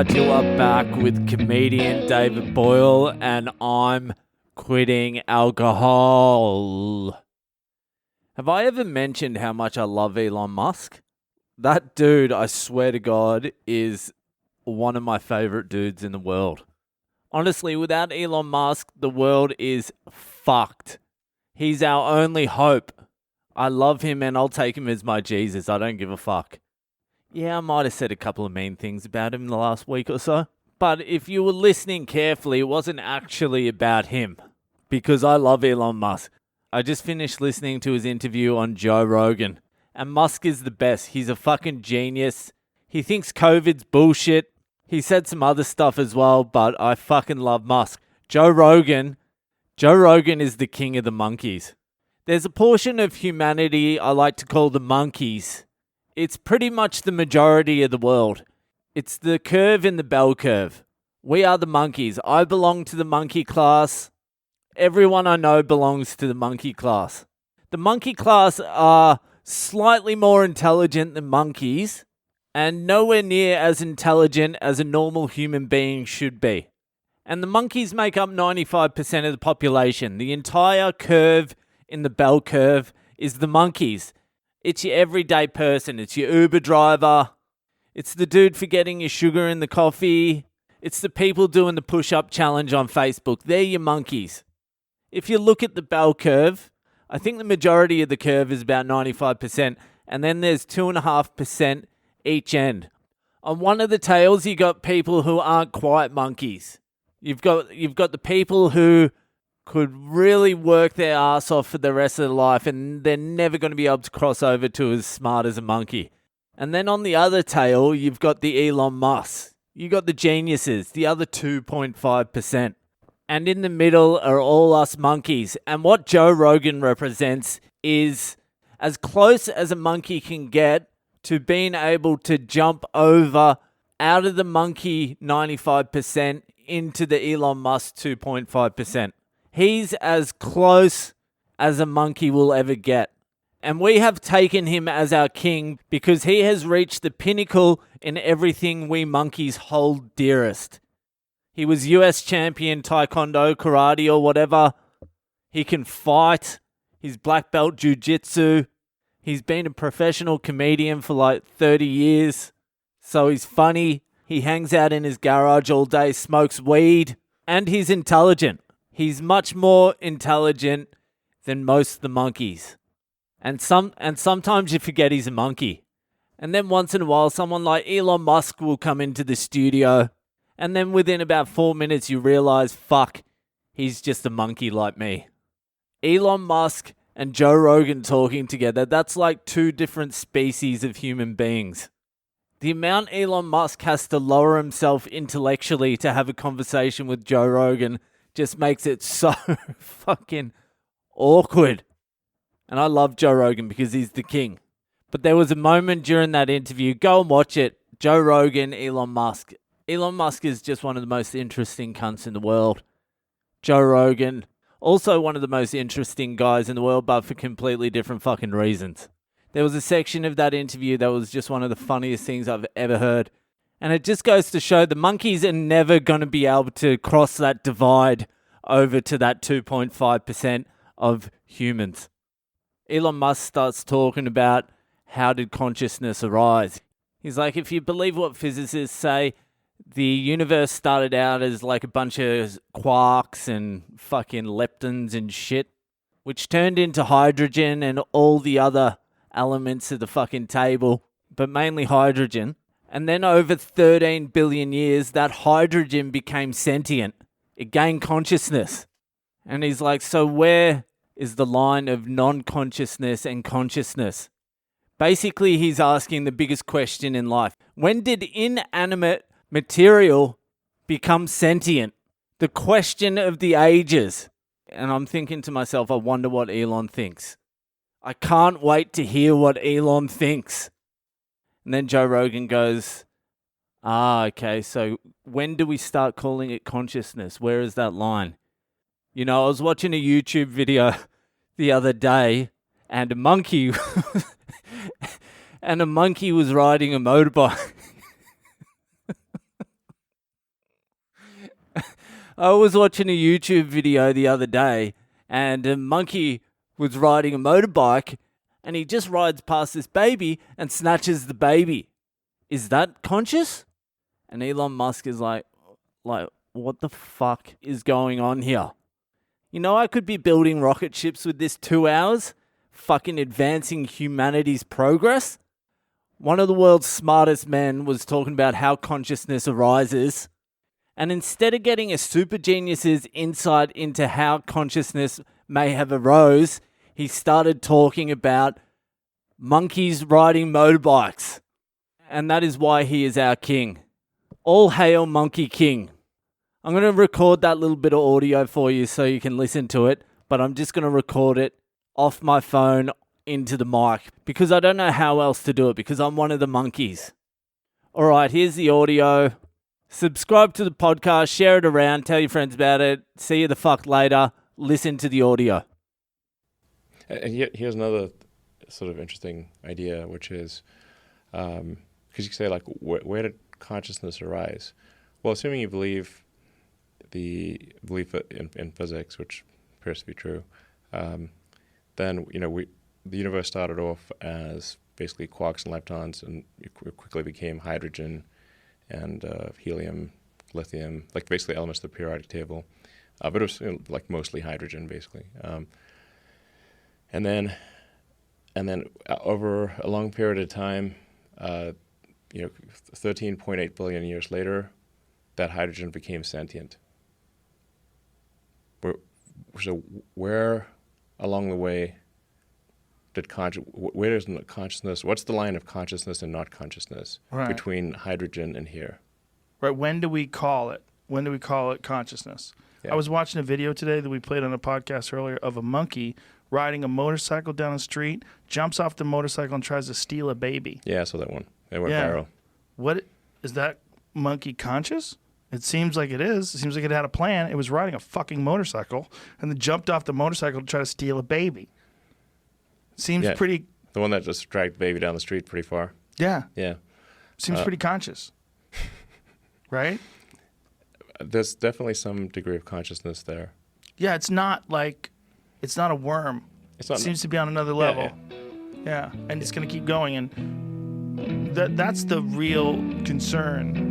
right, you are back with comedian David Boyle, and I'm quitting alcohol. Have I ever mentioned how much I love Elon Musk? That dude, I swear to God, is one of my favorite dudes in the world. Honestly, without Elon Musk, the world is fucked. He's our only hope. I love him and I'll take him as my Jesus. I don't give a fuck. Yeah, I might have said a couple of mean things about him in the last week or so. But if you were listening carefully, it wasn't actually about him. Because I love Elon Musk. I just finished listening to his interview on Joe Rogan. And Musk is the best. He's a fucking genius. He thinks COVID's bullshit. He said some other stuff as well, but I fucking love Musk. Joe Rogan is the king of the monkeys. There's a portion of humanity I like to call the monkeys. It's pretty much the majority of the world. It's the curve in the bell curve. We are the monkeys. I belong to the monkey class. Everyone I know belongs to the monkey class. The monkey class are slightly more intelligent than monkeys and nowhere near as intelligent as a normal human being should be. And the monkeys make up 95% of the population. The entire curve in the bell curve is the monkeys. It's your everyday person. It's your Uber driver. It's the dude forgetting your sugar in the coffee. It's the people doing the push-up challenge on Facebook. They're your monkeys. If you look at the bell curve, I think the majority of the curve is about 95%, and then there's 2.5% each end. On one of the tails, you got people who aren't quite monkeys. You've got the people who could really work their ass off for the rest of their life, and they're never going to be able to cross over to as smart as a monkey. And then on the other tail, you've got the Elon Musk. You got the geniuses, the other 2.5%. And in the middle are all us monkeys. And what Joe Rogan represents is as close as a monkey can get to being able to jump over out of the monkey 95% into the Elon Musk 2.5%. He's as close as a monkey will ever get. And we have taken him as our king because he has reached the pinnacle in everything we monkeys hold dearest. He was US champion taekwondo, karate or whatever. He can fight. He's black belt jiu-jitsu. He's been a professional comedian for like 30 years. So he's funny. He hangs out in his garage all day, smokes weed, and he's intelligent. He's much more intelligent than most of the monkeys. And sometimes you forget he's a monkey. And then once in a while, someone like Elon Musk will come into the studio. And then within about 4 minutes, you realize, fuck, he's just a monkey like me. Elon Musk and Joe Rogan talking together, that's like two different species of human beings. The amount Elon Musk has to lower himself intellectually to have a conversation with Joe Rogan just makes it so fucking awkward. And I love Joe Rogan because he's the king. But there was a moment during that interview, go and watch it, Joe Rogan, Elon Musk. Elon Musk is just one of the most interesting cunts in the world. Joe Rogan, also one of the most interesting guys in the world, but for completely different fucking reasons. There was a section of that interview that was just one of the funniest things I've ever heard. And it just goes to show the monkeys are never going to be able to cross that divide over to that 2.5% of humans. Elon Musk starts talking about how did consciousness arise. He's like, if you believe what physicists say, the universe started out as like a bunch of quarks and fucking leptons and shit, which turned into hydrogen and all the other elements of the fucking table, but mainly hydrogen. And then over 13 billion years, that hydrogen became sentient. It gained consciousness. And he's like, so where is the line of non-consciousness and consciousness? Basically, he's asking the biggest question in life. When did inanimate material become sentient? The question of the ages. And I'm thinking to myself, I wonder what Elon thinks. I can't wait to hear what Elon thinks. And then Joe Rogan goes, okay, so when do we start calling it consciousness? Where is that line? You know, I was watching a YouTube video the other day and a monkey was riding a motorbike. I was watching a YouTube video the other day, and a monkey was riding a motorbike, and he just rides past this baby and snatches the baby. Is that conscious? And Elon Musk is like, what the fuck is going on here? You know, I could be building rocket ships with this 2 hours, fucking advancing humanity's progress. One of the world's smartest men was talking about how consciousness arises. And instead of getting a super genius's insight into how consciousness may have arose, he started talking about monkeys riding motorbikes. And that is why he is our king. All hail Monkey King. I'm going to record that little bit of audio for you so you can listen to it, but I'm just going to record it off my phone into the mic because I don't know how else to do it because I'm one of the monkeys. All right, here's the audio. Subscribe to the podcast, share it around, tell your friends about it. See you the fuck later. Listen to the audio. And here's another sort of interesting idea, which is, because you can say, like, where did consciousness arise? Well, assuming you believe the belief in physics, which appears to be true, then, you know, the universe started off as basically quarks and leptons, and it quickly became hydrogen and helium, lithium, like basically elements of the periodic table. But it was, you know, like mostly hydrogen, basically. And then over a long period of time, 13.8 billion years later, that hydrogen became sentient. So where along the way where is consciousness? What's the line of consciousness and not consciousness between hydrogen and here? Right. When do we call it? When do we call it consciousness? Yeah. I was watching a video today that we played on a podcast earlier of a monkey riding a motorcycle down the street, jumps off the motorcycle and tries to steal a baby. Yeah, I saw that one. It went viral. What is that monkey conscious? It seems like it is. It seems like it had a plan. It was riding a fucking motorcycle and then jumped off the motorcycle to try to steal a baby. Seems pretty... The one that just dragged the baby down the street pretty far. Yeah. Yeah. Seems pretty conscious. Right? There's definitely some degree of consciousness there. Yeah, it's not a worm. It seems to be on another level. Yeah. And it's going to keep going. And that's the real concern.